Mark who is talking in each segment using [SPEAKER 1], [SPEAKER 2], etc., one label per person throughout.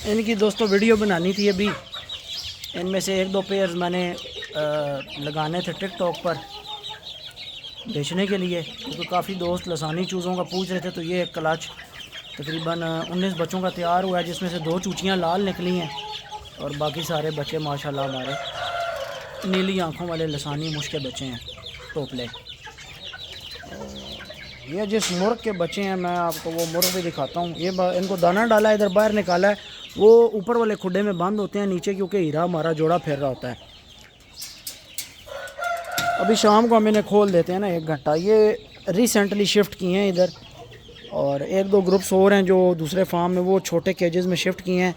[SPEAKER 1] इनकी दोस्तों वीडियो बनानी थी अभी। इनमें से एक दो पेयर्स मैंने लगाने थे टिकटॉक पर बेचने के लिए, क्योंकि काफ़ी दोस्त लसानी चूज़ों का पूछ रहे थे। तो ये क्लच तकरीबन 19 बच्चों का तैयार हुआ है, जिसमें से 2 चूचियाँ लाल निकली हैं और बाकी सारे बच्चे माशाल्लाह हमारे नीली आँखों वाले लसानी मुश्क बच्चे हैं, टोपले। ये जिस मुर्ग के बच्चे हैं मैं आपको वो मुर्ग भी दिखाता हूँ। ये इनको दाना डाला है, इधर बाहर निकाला है, वो ऊपर वाले खुडे में बंद होते हैं नीचे, क्योंकि हीरा हमारा जोड़ा फिर रहा होता है। अभी शाम को हम इन्हें खोल देते हैं ना 1 घंटा। ये रिसेंटली शिफ्ट किए हैं इधर, और 1-2 ग्रुप्स और हैं जो दूसरे फार्म में वो छोटे केजेस में शिफ्ट किए हैं,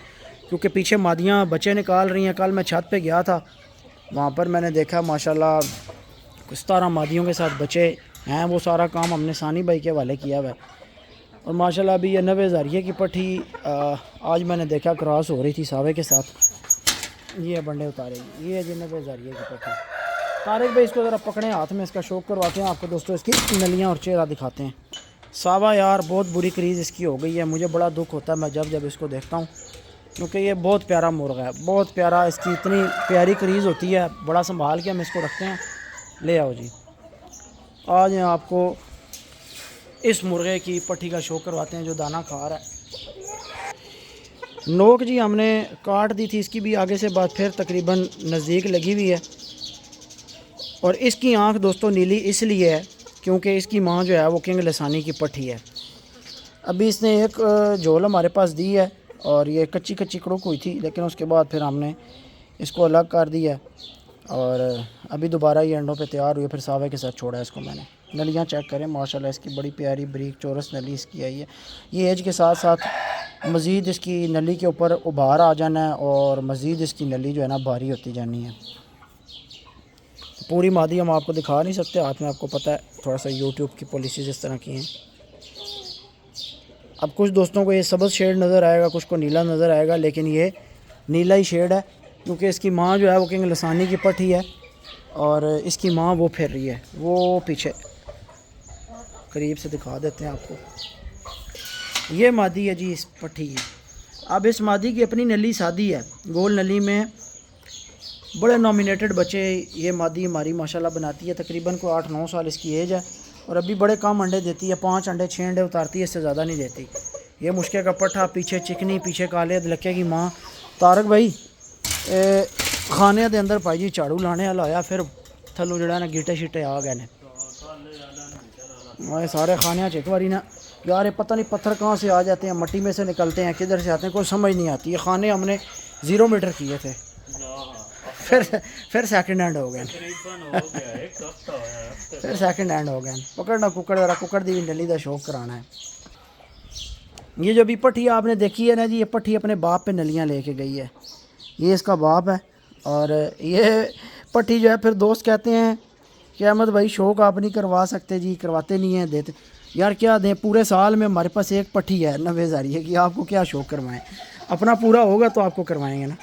[SPEAKER 1] क्योंकि पीछे मादियाँ बच्चे निकाल रही हैं। कल मैं छत पे गया था, वहाँ पर मैंने देखा माशाल्लाह 17 मादियों के साथ बच्चे हैं। वो सारा काम हमने सानी भाई के हवाले किया हुआ है। और माशाल्लाह अभी ये 90 हज़ारिये की पट्टी आज मैंने देखा क्रॉस हो रही थी सावे के साथ। ये बंडे उतारेगी, ये जी 90 हज़ारिये की पट्टी। तारिक भाई इसको ज़रा पकड़ें, हाथ में इसका शौक करवाते हैं आपको दोस्तों, इसकी नलियाँ और चेहरा दिखाते हैं। सावा यार बहुत बुरी क्रीज़ इसकी हो गई है, मुझे बड़ा दुख होता है मैं जब इसको देखता हूँ, क्योंकि ये बहुत प्यारा मुर्गा है, बहुत प्यारा। इसकी इतनी प्यारी क्रीज़ होती है, बड़ा संभाल के हम इसको रखते हैं। ले आओ जी, आज आपको इस मुर्गे की पट्टी का शो करवाते हैं जो दाना खा रहा है। नोक जी हमने काट दी थी इसकी भी आगे से बात, फिर तकरीबन नज़दीक लगी हुई है। और इसकी आंख दोस्तों नीली इसलिए है क्योंकि इसकी माँ जो है वो किंग लसानी की पट्टी है। अभी इसने एक झोल हमारे पास दी है और ये कच्ची कड़ुक हुई थी, लेकिन उसके बाद फिर हमने इसको अलग कर दिया और अभी दोबारा ये अंडों पे तैयार हुई, फिर सावे के साथ छोड़ा है इसको मैंने। नलियाँ चेक करें माशाल्लाह, इसकी बड़ी प्यारी बरीक चौरस नली इसकी आई है। ये एज के साथ साथ मज़ीद इसकी नली के ऊपर उभार आ जाना है और मज़ीद इसकी नली जो है ना भारी होती जानी है। पूरी मादी हम आपको दिखा नहीं सकते हाथ में, आपको पता है थोड़ा सा यूट्यूब की पॉलिसीज़ इस तरह की हैं। अब कुछ दोस्तों को ये सब्ज़ शेड नज़र आएगा, कुछ को नीला नज़र आएगा, लेकिन ये नीला ही शेड है, क्योंकि इसकी माँ जो है वो किंग लसानी की पट्टी है और इसकी माँ वो फिर रही है, वो पीछे करीब से दिखा देते हैं आपको। ये मादी है जी, इस पट्टी है। अब इस मादी की अपनी नली सादी है, गोल नली में बड़े नॉमिनेटेड बच्चे ये मादी हमारी माशाल्लाह बनाती है। तकरीबन को 8-9 साल इसकी एज है और अभी बड़े कम अंडे देती है, 5 अंडे 6 अंडे उतारती है, इससे ज़्यादा नहीं देती। ये मुश्के का पट्ठा, पीछे चिकनी, पीछे काले अदलके की माँ। तारक भाई खाने के अंदर भाई जी झाड़ू लाने वाला आया, फिर थल्लों जड़ा ना गिटे शिटे आ गए ने हमारे सारे खाने एक बारी ना। यार ये पता नहीं पत्थर कहाँ से आ जाते हैं, मट्टी में से निकलते हैं, किधर से आते हैं, कोई समझ नहीं आती। ये खाने हमने 0 मीटर किए थे, फिर सेकंड हैंड हो गए फिर सेकंड हैंड हो गए। पकड़ना कुकड़ जरा, कुकड़ दी नली का शौक कराना है। ये जो भी पट्टी आपने देखी है ना जी, ये पट्टी अपने बाप पे नलियाँ लेके गई है, ये इसका बाप है। और ये पट्टी जो है फिर दोस्त कहते हैं कि अहमद भाई शौक आप नहीं करवा सकते जी, करवाते नहीं हैं, देते। यार क्या दें, पूरे साल में हमारे पास एक पट्टी है 90 हज़ारिये की, आपको क्या शौक करवाएं। अपना पूरा होगा तो आपको करवाएंगे ना।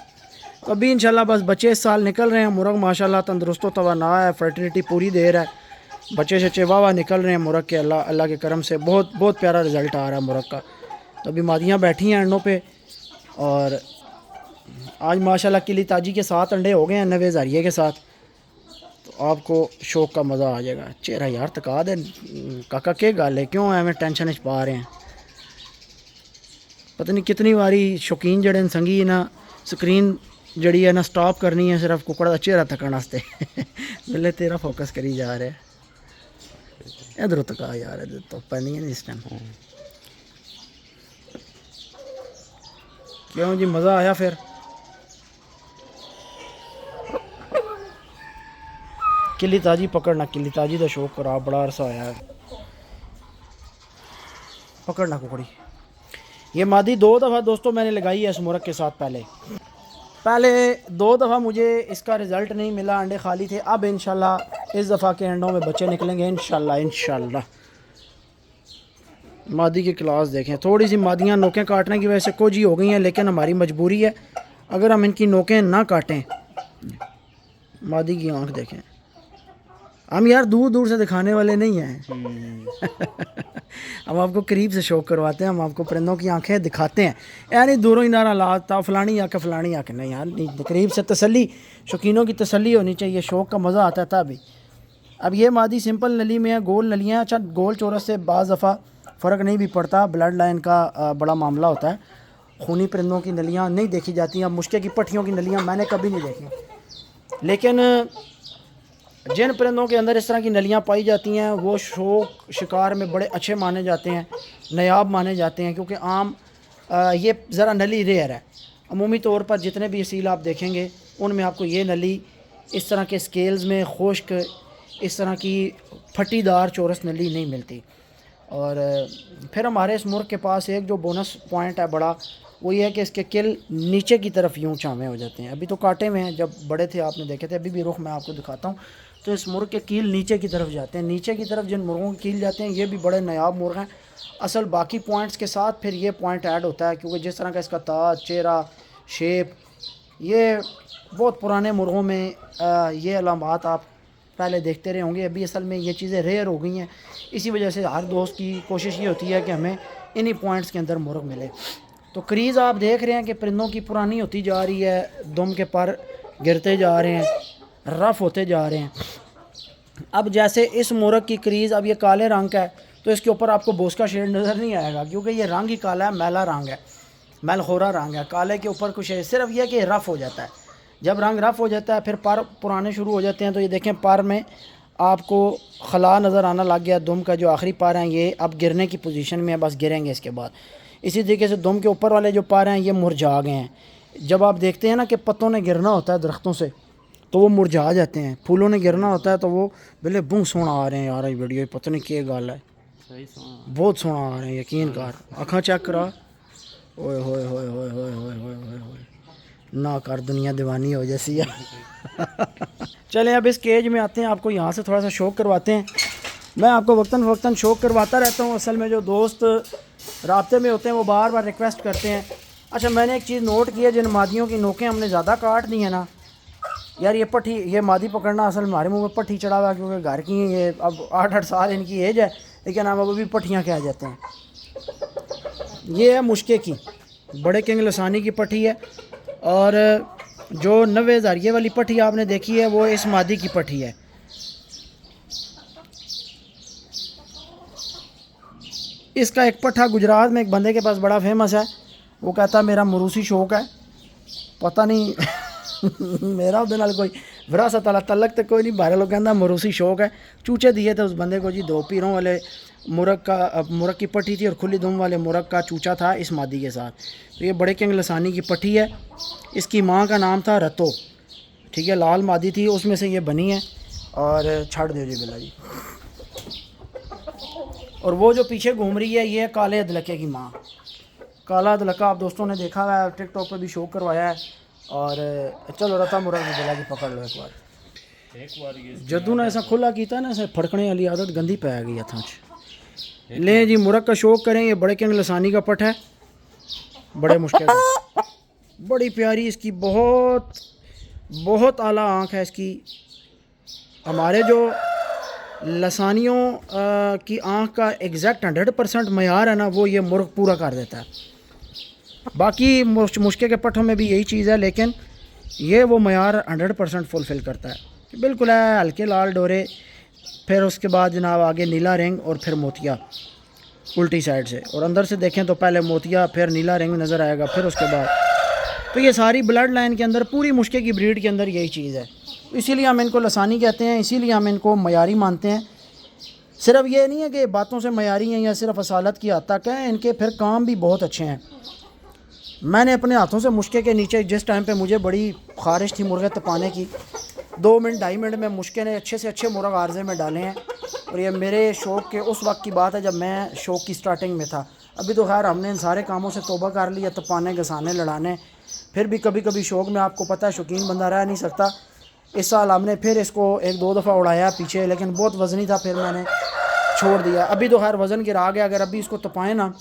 [SPEAKER 1] तो अभी इंशाल्लाह बस बच्चे इस साल निकल रहे हैं। मुर्ग माशाल्लाह तंदुरुस्त तवाना है, फर्टिलिटी पूरी दे रहा है, बच्चे शच्चे वाह निकल रहे हैं मुर्ग के। अल्लाह के करम से बहुत बहुत प्यारा रिज़ल्ट आ रहा है मुर्ग का। तो अभी मादियाँ बैठी हैं अंडों पे और आज माशाल्लाह किली ताजी के 7 अंडे हो गए हैं 90 हज़ारिये के साथ। तो आपको शौक का मज़ा आ जाएगा। चेहरा यार तका दे काका, के गल है, क्यों एवं टेंशन च पा रहे हैं। पता नहीं कितनी बारी शौकीन जड़े संगी ना स्क्रीन जड़ी है ना स्टॉप करनी है सिर्फ कुकड़ का चेहरा तकन वास्ते बोले तेरा फोकस करी जा रहा है। इधर तका यार, इधर तो नहीं है इस टाइम। क्यों जी, मज़ा आया फिर। किली ताजी पकड़ना, किली ताजी का शौक करा, बड़ा अरसा आया है। पकड़ना कुकड़ी। ये मादी 2 दफ़ा दोस्तों मैंने लगाई है इस मुर्ग के साथ। पहले 2 दफ़ा मुझे इसका रिज़ल्ट नहीं मिला, अंडे खाली थे। अब इंशाल्लाह इस दफ़ा के अंडों में बच्चे निकलेंगे इंशाल्लाह। मादी की क्लास देखें, थोड़ी सी मादियाँ नोकें काटने की वजह से कोजी हो गई हैं, लेकिन हमारी मजबूरी है, अगर हम इनकी नोकें ना काटें। मादी की आँख देखें, हम यार दूर दूर से दिखाने वाले नहीं हैं हम आपको करीब से शौक करवाते हैं, हम आपको परिंदों की आंखें दिखाते हैं, यानी दूरों ही नारा लाता फलानी आके फलानी आके, नहीं यार, नहीं, करीब से तसल्ली, शौकीनों की तसल्ली होनी चाहिए, शौक का मज़ा आता था अभी। अब ये मादी सिंपल नली में है, गोल नलियाँ, अच्छा गोल चौरस से बाज़ दफ़ा फ़र्क नहीं भी पड़ता, ब्लड लाइन का बड़ा मामला होता है, खूनी परिंदों की नलियाँ नहीं देखी जाती हैं। अब मुश्के की पट्टियों की नलियाँ मैंने कभी नहीं देखी, लेकिन जिन परिंदों के अंदर इस तरह की नलियाँ पाई जाती हैं वो शौक शिकार में बड़े अच्छे माने जाते हैं, नायाब माने जाते हैं, क्योंकि आम ये ज़रा नली रेयर है। अमूमी तौर पर जितने भी असील आप देखेंगे उनमें आपको ये नली इस तरह के स्केल्स में खुश्क, इस तरह की फटीदार चौरस नली नहीं मिलती। और फिर हमारे इस मुर्ग के पास एक जो बोनस पॉइंट है बड़ा, वो ये है कि इसके किल नीचे की तरफ यूँ चावे हो जाते हैं। अभी तो काटे में हैं, जब बड़े थे आपने देखे थे, अभी भी रुख मैं आपको दिखाता हूँ, तो इस मुर्ग के कील नीचे की तरफ जाते हैं। नीचे की तरफ जिन मुर्गों के कील जाते हैं ये भी बड़े नायाब मुर्ग हैं। असल बाकी पॉइंट्स के साथ फिर ये पॉइंट ऐड होता है, क्योंकि जिस तरह का इसका ताज, चेहरा, शेप, ये बहुत पुराने मुर्गों में ये अलामात आप पहले देखते रहे होंगे। अभी असल में ये चीज़ें रेयर हो गई हैं, इसी वजह से हर दोस्त की कोशिश ये होती है कि हमें इन्हीं पॉइंट्स के अंदर मुर्ग मिले। तो क्रीज़ आप देख रहे हैं कि परिंदों की पुरानी होती जा रही है, दुम के पर गिरते जा रहे हैं, रफ़ होते जा रहे हैं। अब जैसे इस मुर्ग की क्रीज़, अब ये काले रंग का है तो इसके ऊपर आपको बोस का शेड नज़र नहीं आएगा, क्योंकि ये रंग ही काला है, मैला रंग है, मैलखोरा रंग है। काले के ऊपर कुछ है, सिर्फ यह कि रफ़ हो जाता है। जब रंग रफ़ हो जाता है फिर पर पुराने शुरू हो जाते हैं। तो ये देखें, पर में आपको खला नज़र आना लग गया। दुम का जो आखिरी पर हैं ये अब गिरने की पोजीशन में है, बस गिरेंगे इसके बाद। इसी तरीके से दुम के ऊपर वाले जो पर हैं ये मुरझा गए हैं। जब आप देखते हैं ना कि पत्तों ने गिरना होता है दरख्तों से तो वो मुरझा जाते हैं, फूलों ने गिरना होता है तो वो बोले बुं सोना आ रहे हैं यार, ये वीडियो पता नहीं क्या गल है, बहुत सोना आ रहे हैं, यकीन कर, अखा चेक करा, ओए होए होए होए होए होए होए होए होए, ना कर, दुनिया दीवानी हो जैसी है। चलें अब इस केज में आते हैं, आपको यहाँ से थोड़ा सा शौक करवाते हैं। मैं आपको वक्तन फ़वक्तन शौक करवाता रहता हूँ। असल में जो दोस्त राब्ते में होते हैं वो बार बार रिक्वेस्ट करते हैं। अच्छा, मैंने एक चीज़ नोट की है, जिन मादियों की नोकें हमने ज़्यादा काट दी हैं ना यार, ये पट्टी, ये मादी पकड़ना असल में हमारे मुँह में पट्टी चढ़ा हुआ है, क्योंकि घर की हैं ये, अब 8-8 साल इनकी एज है, लेकिन हम अभी पट्टियाँ कह जाते हैं। ये है मुश्के की, बड़े किंग लसानी की पट्टी है, और जो 90 हज़ारिये वाली पट्टी आपने देखी है वो इस मादी की पट्टी है। इसका एक पट्ठा गुजरात में एक बंदे के पास बड़ा फेमस है, वो कहता मेरा मरूसी शौक है, पता नहीं मेरा उस नाल कोई विरासत वाला तलक तो कोई नहीं, बाहर लोग कहता मरूसी शौक है। चूचे दिए थे उस बंदे को जी, 2 पीरों वाले मुर्ग की पट्टी थी और खुली दुम वाले मुर्ग का चूचा था इस मादी के साथ। तो ये बड़े किंग लसानी की पट्टी है। इसकी माँ का नाम था रतो, ठीक है, लाल मादी थी, उसमें से ये बनी है। और छाड़ दो जी बिल्ला जी। और वो जो पीछे घूम रही है ये काले अदलके की माँ। काला अदलका आप दोस्तों ने देखा हुआ है, टिकटॉक पे भी शो करवाया है। और चलो रता मुर्ग की बिल्ला जी पकड़ लो एक बार। जदू ने ऐसा खुला किया ना, ऐसे फड़कने वाली आदत गंदी पै गई हथों च। ले जी मुर्ग का शौक करें, ये बड़े किंग लसानी का पट है, बड़े मुश्किल है, बड़ी प्यारी इसकी, बहुत बहुत आला आँख है इसकी। हमारे जो लसानियों की आँख का एग्जैक्ट 100% मयार है ना, वो ये मुर्ग पूरा कर देता है। बाकी मुश्के के पट्टों में भी यही चीज़ है, लेकिन ये वो मयार 100% फुलफ़िल करता है। बिल्कुल है, हल्के लाल डोरे, फिर उसके बाद जनाब आगे नीला रिंग और फिर मोतिया उल्टी साइड से, और अंदर से देखें तो पहले मोतिया फिर नीला रिंग नज़र आएगा, फिर उसके बाद। तो ये सारी ब्लड लाइन के अंदर, पूरी मुश्के की ब्रीड के अंदर यही चीज़ है। इसीलिए हम इनको लसानी कहते हैं, इसीलिए हम इनको मयारी मानते हैं। सिर्फ ये नहीं है कि बातों से मयारी हैं या सिर्फ असालत की हद तक है, इनके फिर काम भी बहुत अच्छे हैं। मैंने अपने हाथों से मुश्के के नीचे, जिस टाइम पे मुझे बड़ी ख्वाहिश थी मुर्गे तपाने की, 2 मिनट 2.5 मिनट में मुश्के ने अच्छे से अच्छे मुर्ग आर्जे में डाले हैं। और ये मेरे शौक़ के उस वक्त की बात है जब मैं शौक़ की स्टार्टिंग में था। अभी तो खैर हमने इन सारे कामों से तौबा कर लिया, तपाने, घसाने, लड़ाने। फिर भी कभी कभी शौक़ में, आपको पता है, शौकीन बंदा रह नहीं सकता। इस साल हमने फिर इसको 1-2 दफ़ा उड़ाया पीछे, लेकिन बहुत वज़नी था, फिर मैंने छोड़ दिया। अभी तो खैर वज़न गिरा गया, अगर अभी इसको तपाएँ ना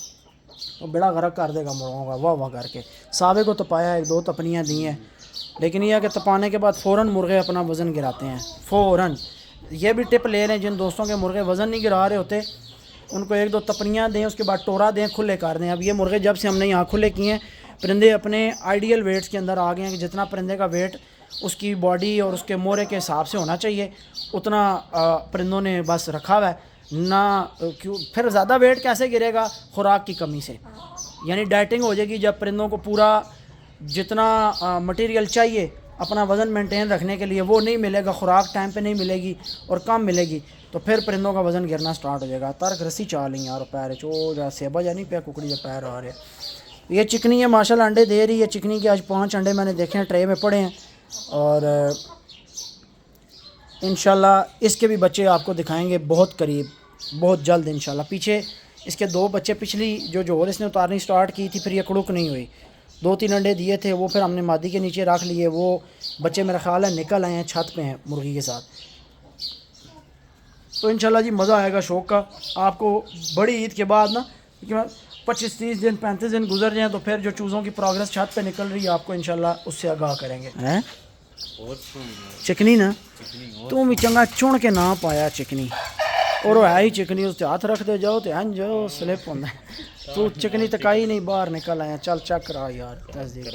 [SPEAKER 1] तो बेड़ा गर्क कर देगा मुर्गों का, वाह वाह करके। सावे को तपाया, 1-2 तपनियाँ दी हैं, लेकिन यह है कि तपाने के बाद फ़ौरन मुर्गे अपना वज़न गिराते हैं, फ़ौरन। ये भी टिप ले लें जिन दोस्तों के मुर्गे वज़न नहीं गिरा रहे होते, उनको एक दो तपनियाँ दें, उसके बाद टोरा दें, खुले कर दें। अब ये मुर्गे जब से हमने यहाँ खुले किए हैं, परिंदे अपने आइडियल वेट्स के अंदर आ गए हैं कि जितना परिंदे का वेट उसकी बॉडी और उसके मोरे के हिसाब से होना चाहिए उतना परिंदों ने बस रखा हुआ है ना। क्यों फिर ज़्यादा वेट कैसे गिरेगा? खुराक की कमी से, यानी डाइटिंग हो जाएगी। जब परिंदों को पूरा जितना मटेरियल चाहिए अपना वज़न मेंटेन रखने के लिए वो नहीं मिलेगा, खुराक टाइम पे नहीं मिलेगी और कम मिलेगी, तो फिर परिंदों का वज़न गिरना स्टार्ट हो जाएगा। तर्क रस्सी चाल यार पैर चो जा सेबा जा नहीं पे कुकड़ी जा पैर आ रहे। ये चिकनी है माशाल्लाह, अंडे दे रही है। चिकनी के आज 5 अंडे मैंने देखे हैं, ट्रे में पड़े हैं, और इंशाल्लाह इसके भी बच्चे आपको दिखाएंगे बहुत करीब, बहुत जल्द इंशाल्लाह। पीछे इसके 2 बच्चे पिछली जो जोर इसने उतारनी स्टार्ट की थी, फिर ये कड़ुक नहीं हुई। 2-3 अंडे दिए थे, वो फिर हमने मादी के नीचे रख लिए। वो बच्चे मेरा ख्याल है निकल आए हैं, छत पे हैं मुर्गी के साथ। तो इंशाल्लाह जी मज़ा आएगा शौक़ का आपको। बड़ी ईद के बाद ना 25-30 दिन 35 दिन गुजर जाएँ तो फिर जो चूज़ों की प्रोग्रेस छत पे निकल रही है आपको इंशाल्लाह उससे आगाह करेंगे। हैं चिकनी ना तू भी चंगा चुन के ना पाया चिकनी, और है ही चिकनी, उस हाथ रख दे जाओ तो हन जो स्लिप होता है। तू चिकनी तकाई नहीं, बाहर निकल आया। चल चेक करा यार, तस्दीक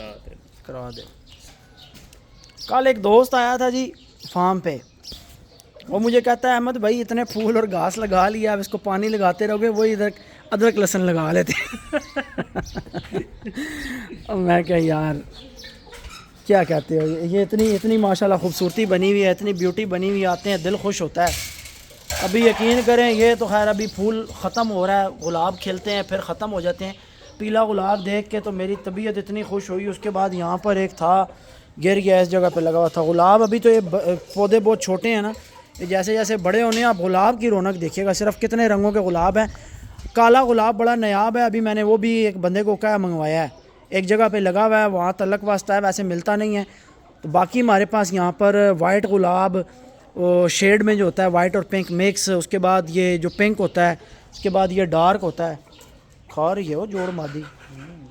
[SPEAKER 1] करा दे। कल एक दोस्त आया था जी फार्म पे, वो मुझे कहता है अहमद भाई इतने फूल और घास लगा लिया, अब इसको पानी लगाते रहोगे वही इधर अदरक लहसुन लगा लेते। अब मैं क्या यार क्या कहते हो, ये इतनी माशाल्लाह खूबसूरती बनी हुई है, इतनी ब्यूटी बनी हुई, आते हैं दिल खुश होता है। अभी यकीन करें ये तो खैर अभी फूल ख़त्म हो रहा है, गुलाब खिलते हैं फिर ख़त्म हो जाते हैं। पीला गुलाब देख के तो मेरी तबीयत इतनी खुश हुई। उसके बाद यहाँ पर एक था गिर गया, इस जगह पे लगा हुआ था गुलाब। अभी तो ये पौधे बहुत छोटे हैं ना, ये जैसे जैसे बड़े होने आप गुलाब की रौनक देखिएगा। सिर्फ कितने रंगों के गुलाब हैं। काला गुलाब बड़ा नायाब है। अभी मैंने वो भी एक बंदे को क्या मंगवाया है, एक जगह पे लगा हुआ है, वहाँ तलक वास्ता है, वैसे मिलता नहीं है। तो बाकी हमारे पास यहाँ पर वाइट गुलाब शेड में जो होता है वाइट और पिंक मिक्स, उसके बाद ये जो पिंक होता है, उसके बाद ये डार्क होता है। खा रही है वो जोड़ मादी।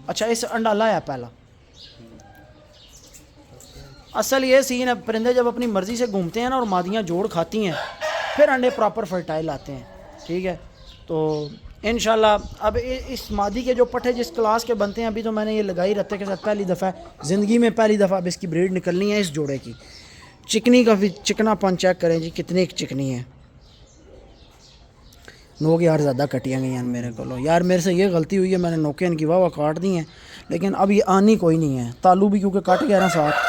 [SPEAKER 1] अच्छा इस अंडाला है पहला। असल ये सीन है, परिंदे जब अपनी मर्ज़ी से घूमते हैं ना और मादियाँ जोड़ खाती हैं फिर अंडे प्रॉपर फर्टाइल आते हैं। ठीक है, तो इंशाल्लाह अब इस मादी के जो पट्टे जिस क्लास के बनते हैं, अभी तो मैंने ये लगाई रत्ते के साथ पहली दफ़ा ज़िंदगी में, पहली दफ़ा अब इसकी ब्रीड निकलनी है इस जोड़े की। चिकनी का भी चिकनापन चेक करें जी, कितनी चिकनी है। नोक यार ज़्यादा कटियाँ गई हैं मेरे को यार, मेरे से ये गलती हुई है, मैंने नोके इनकी वाह काट दी हैं, लेकिन अब ये आनी कोई नहीं है। तालू भी क्योंकि कट गया ना साथ।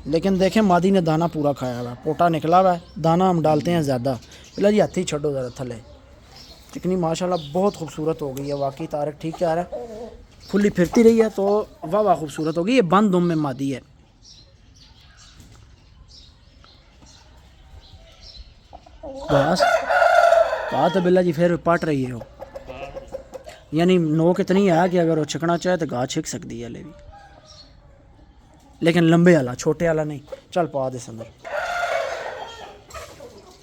[SPEAKER 1] लेकिन देखें मादी ने दाना पूरा खाया हुआ है, पोटा निकला हुआ है, दाना हम डालते हैं ज़्यादा। पहले जी हाथी छोड़ो ज़रा थले। चिकनी माशाल्लाह बहुत खूबसूरत हो गई है वाकई। तारक ठीक कह रहा है, खुली फिरती रही है तो वाह खूबसूरत हो गई। ये बंद दुम में मादी है। बस कहा तो बिल्ला जी फिर पट रही है वो, यानी नोक इतनी है कि अगर वो छिकना चाहे तो गाह छिक सकती है ले भी, लेकिन लंबे वाला, छोटे वाला नहीं। चल पा दे अंदर।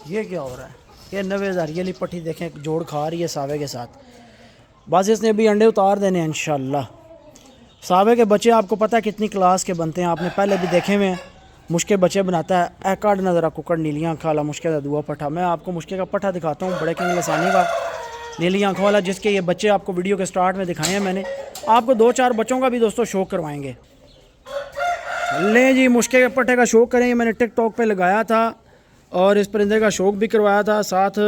[SPEAKER 1] ये क्या हो रहा है? ये 90,000 ये ली पट्टी देखें जोड़ खा रही है सावे के साथ। बस इसने अभी अंडे उतार देने हैं इंशाल्लाह। सावे के बच्चे आपको पता है कितनी क्लास के बनते हैं, आपने पहले भी देखे हुए हैं। मुश्के बच्चे बनाता है। काट ना ज़रा कुकड़ नीली आँख वाला मुश्के का दुआ पट्ठा। मैं आपको मुश्के का पट्ठा दिखाता हूँ, बड़े किंग लसानी का नीली आँखों वाला, जिसके ये बच्चे आपको वीडियो के स्टार्ट में दिखाए हैं मैंने। आपको 2-4 बच्चों का भी दोस्तों शौक़ करवाएंगे। ले जी मुश्के के पट्टे का शौक़ करें, मैंने टिकटॉक पे लगाया था और इस परिंदे का शौक़ भी करवाया था, साथ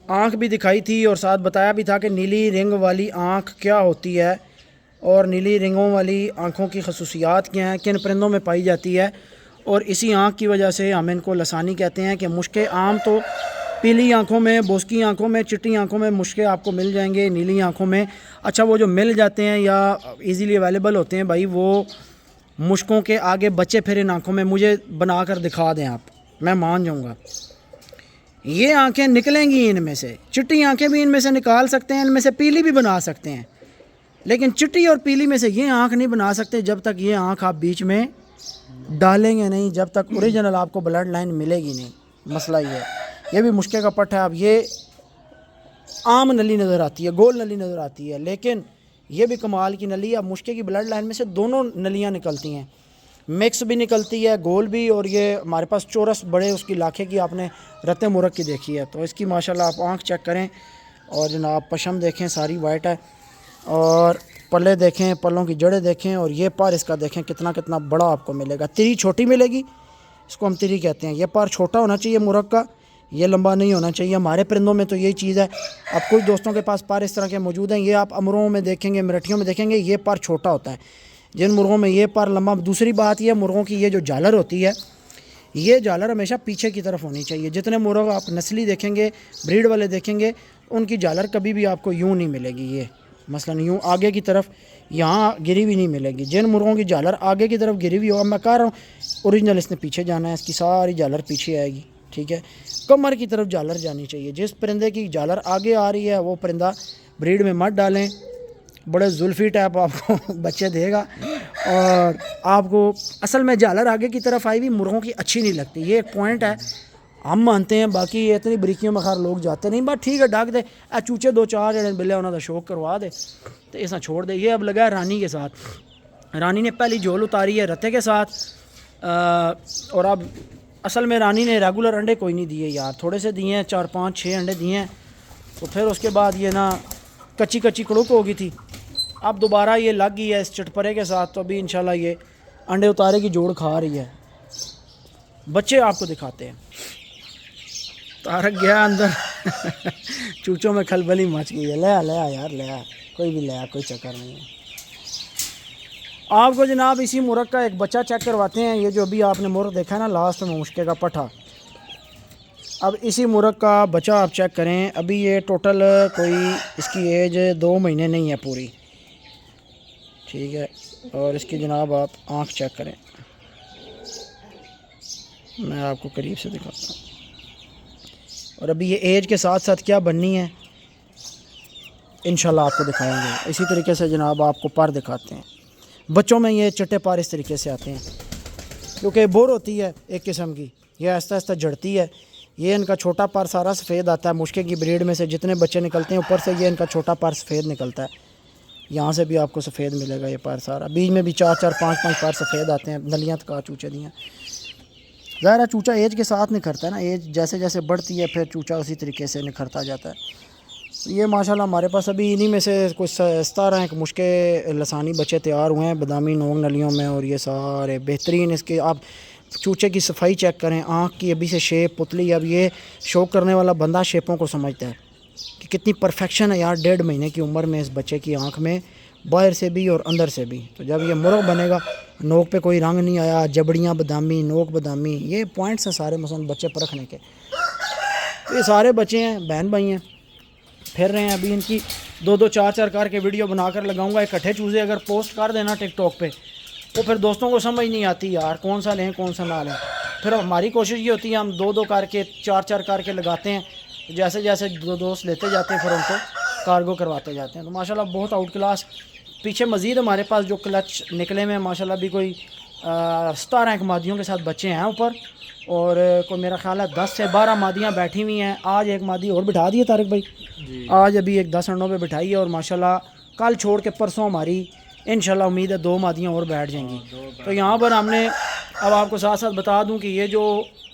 [SPEAKER 1] आँख भी दिखाई थी और साथ बताया भी था कि नीली रिंग वाली आँख क्या होती है और नीली रिंगों वाली आँखों की खसूसियात क्या हैं, किन परिंदों में पाई जाती है। और इसी आँख की वजह से हम इनको लसानी कहते हैं कि मुश्के आम तो पीली आँखों में, बोस्की आँखों में, चिट्टी आँखों में मुश्के आपको मिल जाएंगे, नीली आँखों में। अच्छा वो जो मिल जाते हैं या इजीली अवेलेबल होते हैं भाई, वो मुश्कों के आगे बच्चे फिर इन आँखों में मुझे बना कर दिखा दें आप, मैं मान जाऊँगा। ये आँखें निकलेंगी इनमें से, चिट्टी आँखें भी इनमें से निकाल सकते हैं, इनमें से पीली भी बना सकते हैं, लेकिन चिट्टी और पीली में से ये आँख नहीं बना सकते जब तक ये आँख आप बीच में डालेंगे नहीं, जब तक ओरिजिनल आपको ब्लड लाइन मिलेगी नहीं। मसला ये है। ये भी मुश्के का पट्टा है। अब ये आम नली नज़र आती है, गोल नली नज़र आती है, लेकिन ये भी कमाल की नली है। अब मुश्के की ब्लड लाइन में से दोनों नलियाँ निकलती हैं। मिक्स भी निकलती है, गोल भी, और ये हमारे पास चौरस बड़े उसकी लाखे की आपने रत्ते मुर्ग की देखी है। तो इसकी माशाल्लाह आप आँख चेक करें और जनाब पशम देखें, सारी वाइट है, और पल्ले देखें, पल्लों की जड़ें देखें, और ये पर इसका देखें कितना कितना बड़ा आपको मिलेगा। तिरी छोटी मिलेगी, इसको हम तिरी कहते हैं। ये पर छोटा होना चाहिए मुर्ग का, ये लंबा नहीं होना चाहिए। हमारे परिंदों में तो यही चीज़ है। अब कुछ दोस्तों के पास पर इस तरह के मौजूद हैं, ये आप अमरों में देखेंगे, मराठियों में देखेंगे, ये पर छोटा होता है, जिन मुर्गों में ये पर लंबा। दूसरी बात ये, मुर्गों की ये जो झालर होती है, ये झालर हमेशा पीछे की तरफ होनी चाहिए। जितने मुर्ग आप नस्ली देखेंगे, ब्रीड वाले देखेंगे, उनकी झालर कभी भी आपको यूँ नहीं मिलेगी, ये मसलन यूँ आगे की तरफ यहाँ गिरी हुई नहीं मिलेगी। जिन मुर्गों की झालर आगे की तरफ गिरी हुई हो, अब मैं कह रहा हूँ ओरिजिनल इसने पीछे जाना है, इसकी सारी झालर पीछे आएगी, ठीक है। कमर की तरफ झालर जानी चाहिए। जिस परिंदे की झालर आगे आ रही है वो परिंदा ब्रीड में मत डालें, बड़े जुल्फी टाइप आपको बच्चे देगा। और आपको असल में झालर आगे की तरफ आई हुई मुर्गों की अच्छी नहीं लगती, ये एक पॉइंट है, हम मानते हैं। बाकी ये इतनी बरीकियों में खैर लोग जाते नहीं, बस ठीक है डाक दे चूचे 2-4 जने बिल्ले उन्होंने शौक करवा दे तो ऐसा छोड़ दे। ये अब लगा है रानी के साथ, रानी ने पहली झोल उतारी है रत्ते के साथ, और अब असल में रानी ने रेगुलर अंडे कोई नहीं दिए यार, थोड़े से दिए हैं, 4-5-6 अंडे दिए हैं। तो फिर उसके बाद ये ना कच्ची कच्ची कड़ुक हो गई थी, अब दोबारा ये लग गई है इस चटपरे के साथ। तो अभी इंशाल्लाह ये अंडे उतारे की जोड़ खा रही है। बच्चे आपको दिखाते हैं। तारक गया अंदर चूचों में खलबली मच गई है। ले आ यार, ले आ, कोई भी ले आ, कोई चक्कर नहीं है। आपको जनाब इसी मुर्ग का एक बच्चा चेक करवाते हैं। ये जो अभी आपने मुर्ग देखा है ना लास्ट में, मुश्के का पठा, अब इसी मुर्ग का बच्चा आप चेक करें। अभी ये टोटल कोई इसकी एज 2 महीने नहीं है पूरी, ठीक है। और इसकी जनाब आप आँख चेक करें, मैं आपको करीब से दिखाता हूँ। और अभी ये एज के साथ साथ क्या बननी है इंशाल्लाह आपको दिखाएंगे। इसी तरीके से जनाब आपको पर दिखाते हैं। बच्चों में ये चट्टे पर इस तरीके से आते हैं, क्योंकि बोर होती है एक किस्म की, ये आहिस्ता आहिस्ता जड़ती है। ये इनका छोटा पर सारा सफ़ेद आता है, मुश्के की ब्रीड में से जितने बच्चे निकलते हैं ऊपर से ये इनका छोटा पर सफ़ेद निकलता है। यहाँ से भी आपको सफ़ेद मिलेगा ये पर सारा, बीच में भी 4-4 5-5 पर सफ़ेद आते हैं, नलियाँ तक चूचे दियाँ। ज़ाहिर है चूचा एज के साथ निखरता है ना, एज जैसे जैसे बढ़ती है फिर चूचा उसी तरीके से निखरता जाता है। तो ये माशाल्लाह हमारे पास अभी इन्हीं में से कुछ 17 एक मुश्के लसानी बच्चे तैयार हुए हैं बादामी नोंग नलियों में, और ये सारे बेहतरीन। इसके आप चूचे की सफाई चेक करें, आँख की अभी से शेप पुतली। अब ये शो करने वाला बंदा शेपों को समझता है कि कितनी परफेक्शन है यार 1.5 महीने की उम्र में इस बच्चे की आँख में, बाहर से भी और अंदर से भी। तो जब ये मुर्ग बनेगा, नोक पे कोई रंग नहीं आया, जबड़ियाँ बादामी, नोक बादामी, ये पॉइंट्स हैं सारे मसलन बच्चे परखने के। तो ये सारे बच्चे हैं, बहन भाई हैं, फिर रहे हैं। अभी इनकी 2-2 4-4 करके वीडियो बनाकर लगाऊंगा। इकट्ठे चूज़े अगर पोस्ट कर देना टिकटॉक पे तो फिर दोस्तों को समझ नहीं आती यार कौन सा लें कौन सा ना लें। फिर हमारी कोशिश ये होती है हम 2-2 करके 4-4 करके लगाते हैं, जैसे जैसे 2 दोस्त लेते जाते हैं फिर उनको कार्गो करवाते जाते हैं। तो माशाल्लाह बहुत आउट क्लास। पीछे मज़ीद हमारे पास जो क्लच निकले में माशाल्लाह भी कोई 17 एक मादियों के साथ बच्चे हैं ऊपर, और कोई मेरा ख्याल है 10 से 12 मादियाँ बैठी हुई हैं। आज एक मादी और बिठा दी है तारिक भाई, आज अभी एक 10 अंडों पे बिठाई है, और माशाल्लाह कल छोड़ के परसों हमारी इंशाल्लाह उम्मीद है 2 मादियाँ और बैठ जाएंगी। तो यहाँ पर हमने अब आपको साथ साथ बता दूँ कि ये जो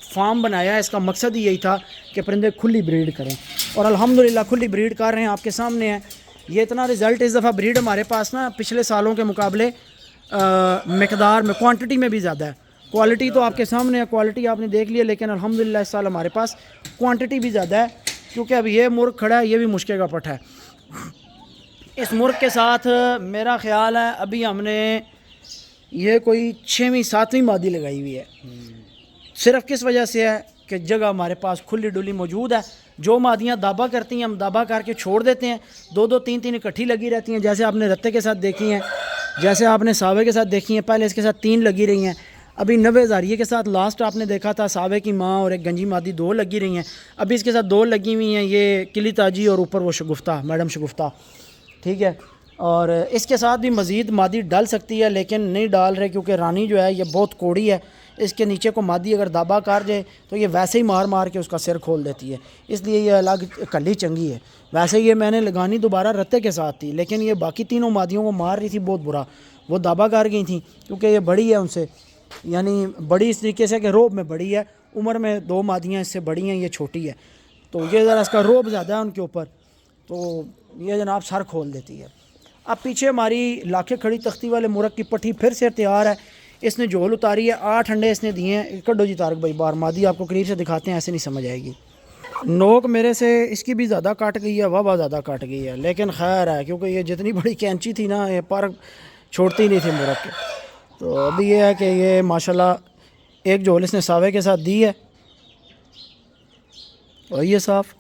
[SPEAKER 1] फार्म बनाया है इसका मकसद ही यही था कि परिंदे खुली ब्रीड करें, और अल्हम्दुलिल्लाह खुली ब्रीड कर रहे हैं, आपके सामने है। ये इतना रिज़ल्ट इस दफ़ा ब्रीड हमारे पास ना पिछले सालों के मुकाबले मकदार में क्वांटिटी में भी ज़्यादा है। क्वालिटी तो आपके सामने है, क्वालिटी आपने देख लिया, लेकिन अल्हम्दुलिल्लाह इस साल हमारे पास क्वांटिटी भी ज़्यादा है, क्योंकि अब ये मुर्ग खड़ा है, ये भी मुश्के का पठ है। इस मुर्ग के साथ मेरा ख़्याल है अभी हमने ये कोई 6वीं-7वीं मादी लगाई हुई है। सिर्फ किस वजह से है कि जगह हमारे पास खुली डुली मौजूद है। जो मादियाँ दाबा करती हैं हम दाबा करके छोड़ देते हैं, 2-2 3-3 इकट्ठी लगी रहती हैं, जैसे आपने रत्ते के साथ देखी हैं, जैसे आपने सावे के साथ देखी हैं। पहले इसके साथ 3 लगी रही हैं, अभी 90 हज़ारिये के साथ लास्ट आपने देखा था सावे की माँ और एक गंजी मादी 2 लगी रही हैं। अभी इसके साथ 2 लगी हुई हैं, ये किली ताजी और ऊपर वो शगुफ्ता मैडम शगुफ्ता, ठीक है। और इसके साथ भी मज़ीद मादी डाल सकती है, लेकिन नहीं डाल रहे क्योंकि रानी जो है ये बहुत कोड़ी है। इसके नीचे को मादी अगर दाबा कर जाए तो ये वैसे ही मार मार के उसका सिर खोल देती है, इसलिए ये अलग कली चंगी है। वैसे ये मैंने लगानी दोबारा रत्ते के साथ थी, लेकिन ये बाकी तीनों मादियों को मार रही थी बहुत बुरा, वो दाबा कर गई थी क्योंकि ये बड़ी है उनसे, यानी बड़ी इस तरीके से कि रोब में बड़ी है, उम्र में 2 मादियाँ इससे बड़ी हैं, ये छोटी है, तो ये ज़रा इसका रोब ज़्यादा है उनके ऊपर, तो ये जनाब सर खोल देती है। अब पीछे हमारी लाखे खड़ी तख्ती वाले मुर्ग की पट्टी फिर से तैयार है, इसने झोल उतारी है, 8 अंडे इसने दिए हैं। कड्डो जी तारक भाई बार मादी आपको करीब से दिखाते हैं, ऐसे नहीं समझ आएगी। नोक मेरे से इसकी भी ज़्यादा काट गई है, वाह ज़्यादा काट गई है, लेकिन खैर है क्योंकि ये जितनी बड़ी कैंची थी ना, ये पर छोड़ती नहीं थी मुर्ग के। तो अभी ये है कि ये माशाल्लाह एक झोल इसने सावे के साथ दी है, और ये साफ़।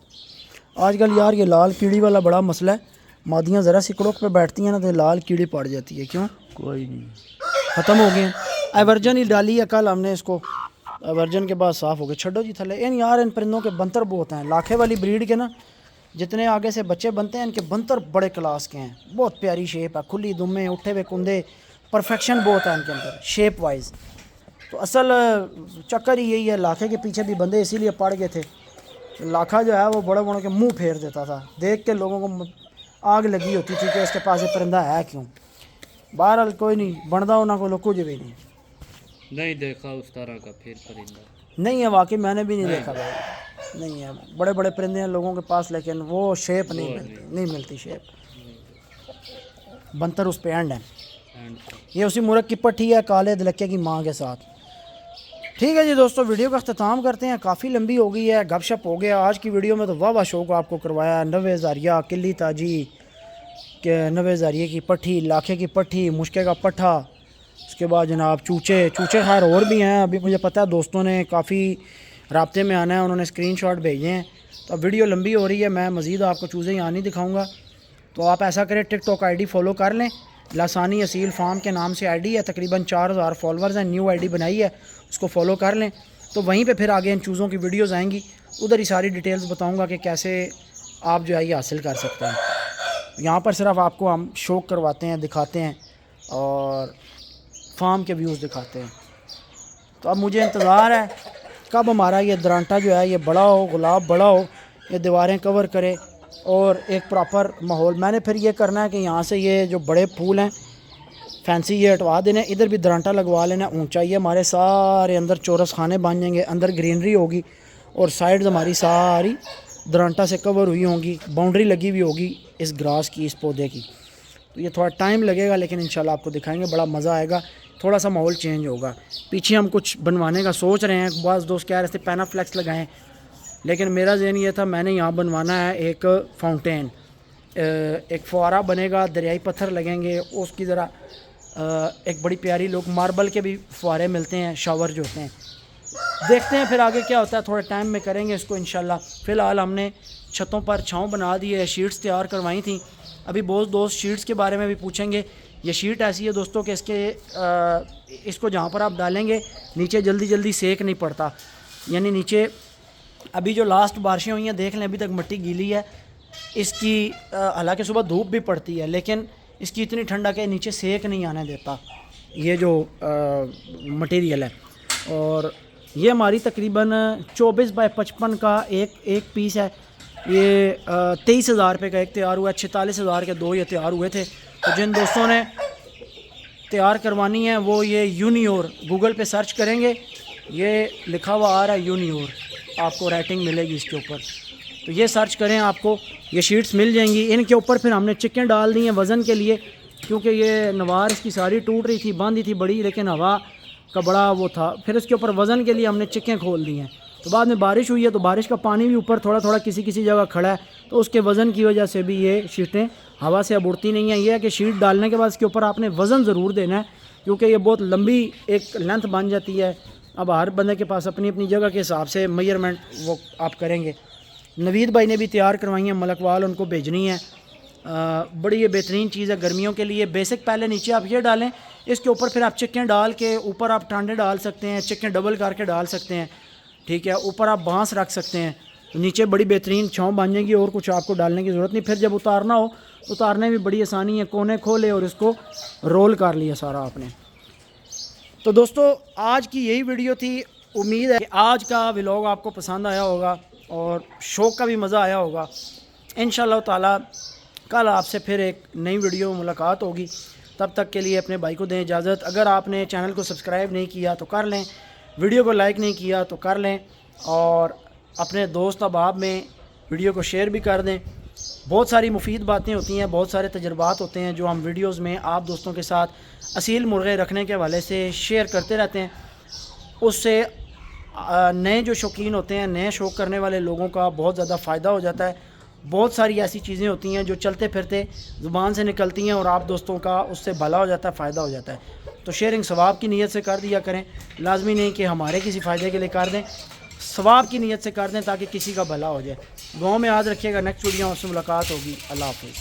[SPEAKER 1] आजकल यार ये लाल कीड़ी वाला बड़ा मसला है, मादियाँ ज़रा सी कड़ोक पे बैठती हैं ना तो लाल कीड़ी पड़ जाती है। क्यों?
[SPEAKER 2] कोई नहीं,
[SPEAKER 1] ख़त्म हो गए। एवर्जन ही डाली है कल हमने इसको, एवर्जन के बाद साफ़ हो गए। छड्डो जी थले इन यार इन परिंदों के बंतर बहुत हैं, लाखे वाली ब्रीड के ना जितने आगे से बच्चे बनते हैं इनके बंतर बड़े क्लास के हैं, बहुत प्यारी शेप है, खुली दुम्मे, उठे हुए कुंदे, परफेक्शन बहुत है इनके अंदर शेप वाइज। तो असल चक्कर ही यही है, लाखे के पीछे भी बंदे इसीलिए पड़ गए थे। लाखा जो है वो बड़े बड़ों के मुंह फेर देता था, देख के लोगों को आग लगी होती थी कि इसके पास ये परिंदा है क्यों। बहरहाल कोई नहीं, बनदा होना को कुछ भी
[SPEAKER 2] नहीं देखा उस तरह का फिर परिंदा
[SPEAKER 1] नहीं है, वाकई मैंने भी नहीं देखा भाई, नहीं है। बड़े बड़े परिंदे हैं लोगों के पास, लेकिन वो शेप नहीं मिलती शेप। बंतर उस पे एंड है। ये उसी मुर्ग की पट्टी है काले दलक्के की माँ के साथ। ठीक है जी दोस्तों, वीडियो का अख्ताम करते हैं, काफ़ी लंबी हो गई है, गपशप हो गया आज की वीडियो में। तो वाह शौक आपको करवाया, 90 ज़ारिया, किली ताजी के 90 ज़ारिये की पट्टी, लाखे की पट्टी, मुश्के का पट्ठा, उसके बाद जनाब चूचे खैर और भी हैं। अभी मुझे पता है दोस्तों ने काफ़ी राब्ते में आना है, उन्होंने स्क्रीनशॉट भेजे हैं। तो अब वीडियो लंबी हो रही है, मैं मज़ीद आपको चूज़े यहाँ नहीं दिखाऊँगा। तो आप ऐसा करें, टिकटॉक आईडी फॉलो कर लें, लासानी असील फार्म के नाम से आईडी है, तकरीबन 4000 फॉलोअर्स हैं, न्यू आईडी बनाई है, उसको फॉलो कर लें। तो वहीं पे फिर आगे इन चूज़ों की वीडियोस आएंगी, उधर ही सारी डिटेल्स बताऊंगा कि कैसे आप जो है ये हासिल कर सकते हैं। यहाँ पर सिर्फ आपको हम शौक करवाते हैं, दिखाते हैं और फार्म के व्यूज़ दिखाते हैं। तो अब मुझे इंतज़ार है कब हमारा ये दरांटा जो है ये बड़ा हो, गुलाब बड़ा हो, ये दीवारें कवर करे और एक प्रॉपर माहौल। मैंने फिर ये करना है कि यहाँ से ये जो बड़े फूल हैं फैंसी ये हटवा देने, इधर भी दरांटा लगवा लेना। ऊंचाई है हमारे सारे अंदर चौरस खाने बन जाएंगे, अंदर ग्रीनरी होगी और साइड्स हमारी सारी दरांटा से कवर हुई होंगी, बाउंड्री लगी हुई होगी इस ग्रास की, इस पौधे की। तो ये थोड़ा टाइम लगेगा लेकिन इंशाल्लाह आपको दिखाएंगे, बड़ा मज़ा आएगा, थोड़ा सा माहौल चेंज होगा। पीछे हम कुछ बनवाने का सोच रहे हैं, बाज़ दोस्त कह रहे थे पैनाफ्लेक्स लगाएं, लेकिन मेरा ज़हन ये था मैंने यहाँ बनवाना है एक फाउंटेन, एक फुआरा बनेगा, दरियाई पत्थर लगेंगे, उसकी ज़रा एक बड़ी प्यारी लोग मार्बल के भी फुआरे मिलते हैं, शावर जो होते हैं। देखते हैं फिर आगे क्या होता है, थोड़े टाइम में करेंगे इसको इंशाल्लाह। फ़िलहाल हमने छतों पर छाँव बना दी है, शीट्स तैयार करवाई थी। अभी बहुत दोस्त शीट्स के बारे में भी पूछेंगे। ये शीट ऐसी है दोस्तों कि इसको जहाँ पर आप डालेंगे नीचे जल्दी सेक नहीं पड़ता, यानी नीचे अभी जो लास्ट बारिशें हुई हैं देख लें, अभी तक मिट्टी गीली है इसकी, हालांकि सुबह धूप भी पड़ती है लेकिन इसकी इतनी ठंडा के नीचे सेक नहीं आने देता ये जो मटेरियल है। और ये हमारी तकरीबन 24 बाय 55 का एक पीस है। ये 23,000 रुपये का एक तैयार हुआ है, 46,000 के 2 ये तैयार हुए थे। तो जिन दोस्तों ने तैयार करवानी है वो ये यूनियोर गूगल पे सर्च करेंगे, ये लिखा हुआ आ रहा है यूनियोर, आपको रेटिंग मिलेगी इसके ऊपर, तो ये सर्च करें, आपको ये शीट्स मिल जाएंगी। इनके ऊपर फिर हमने चिकन डाल दी हैं वज़न के लिए, क्योंकि ये नवार इसकी सारी टूट रही थी, बांधी थी बड़ी, लेकिन हवा का बड़ा वो था। फिर इसके ऊपर वज़न के लिए हमने चिकन खोल दी हैं। तो बाद में बारिश हुई है तो बारिश का पानी भी ऊपर थोड़ा थोड़ा किसी जगह खड़ा है, तो उसके वज़न की वजह से भी ये शीटें हवा से अब उड़ती नहीं है। ये है कि शीट डालने के बाद इसके ऊपर आपने वज़न ज़रूर देना है, क्योंकि ये बहुत लंबी एक लेंथ बन जाती है। अब हर बंदे के पास अपनी अपनी जगह के हिसाब से मेजरमेंट वो आप करेंगे। नवीद भाई ने भी तैयार करवाई हैं मलकवाल, उनको भेजनी है। बड़ी ये बेहतरीन चीज़ है गर्मियों के लिए। बेसिक पहले नीचे आप ये डालें, इसके ऊपर फिर आप चिकन डाल के ऊपर आप टांडे डाल सकते हैं, चिकन डबल करके डाल सकते हैं, ठीक है। ऊपर आप बांस रख सकते हैं, तो नीचे बड़ी बेहतरीन छाँव बन जाएगी और कुछ आपको डालने की ज़रूरत नहीं। फिर जब उतारना हो तो उतारने में बड़ी आसानी है, कोने खोले और इसको रोल कर लिया सारा आपने। तो दोस्तों आज की यही वीडियो थी, उम्मीद है कि आज का व्लॉग आपको पसंद आया होगा और शौक़ का भी मज़ा आया होगा। इंशाअल्लाह ताला कल आपसे फिर एक नई वीडियो में मुलाकात होगी। तब तक के लिए अपने भाई को दें इजाज़त। अगर आपने चैनल को सब्सक्राइब नहीं किया तो कर लें, वीडियो को लाइक नहीं किया तो कर लें, और अपने दोस्त अहबाब में वीडियो को शेयर भी कर दें। बहुत सारी मुफीद बातें होती हैं, बहुत सारे तजर्बात होते हैं जो हम वीडियोस में आप दोस्तों के साथ असील मुर्गे रखने के हवाले से शेयर करते रहते हैं। उससे नए जो शौकीन होते हैं, नए शौक़ करने वाले लोगों का बहुत ज़्यादा फ़ायदा हो जाता है। बहुत सारी ऐसी चीज़ें होती हैं जो चलते फिरते ज़ुबान से निकलती हैं और आप दोस्तों का उससे भला हो जाता है, फ़ायदा हो जाता है। तो शेयरिंग सवाब की नीयत से कर दिया करें, लाजमी नहीं कि हमारे किसी फ़ायदे के लिए कर दें, सवाब की नीयत से कर दें ताकि किसी का भला हो जाए। दुआओं में याद रखिएगा। नेक्स्ट वीडियो में आपसे मुलाकात होगी। अल्लाह हाफ़िज़।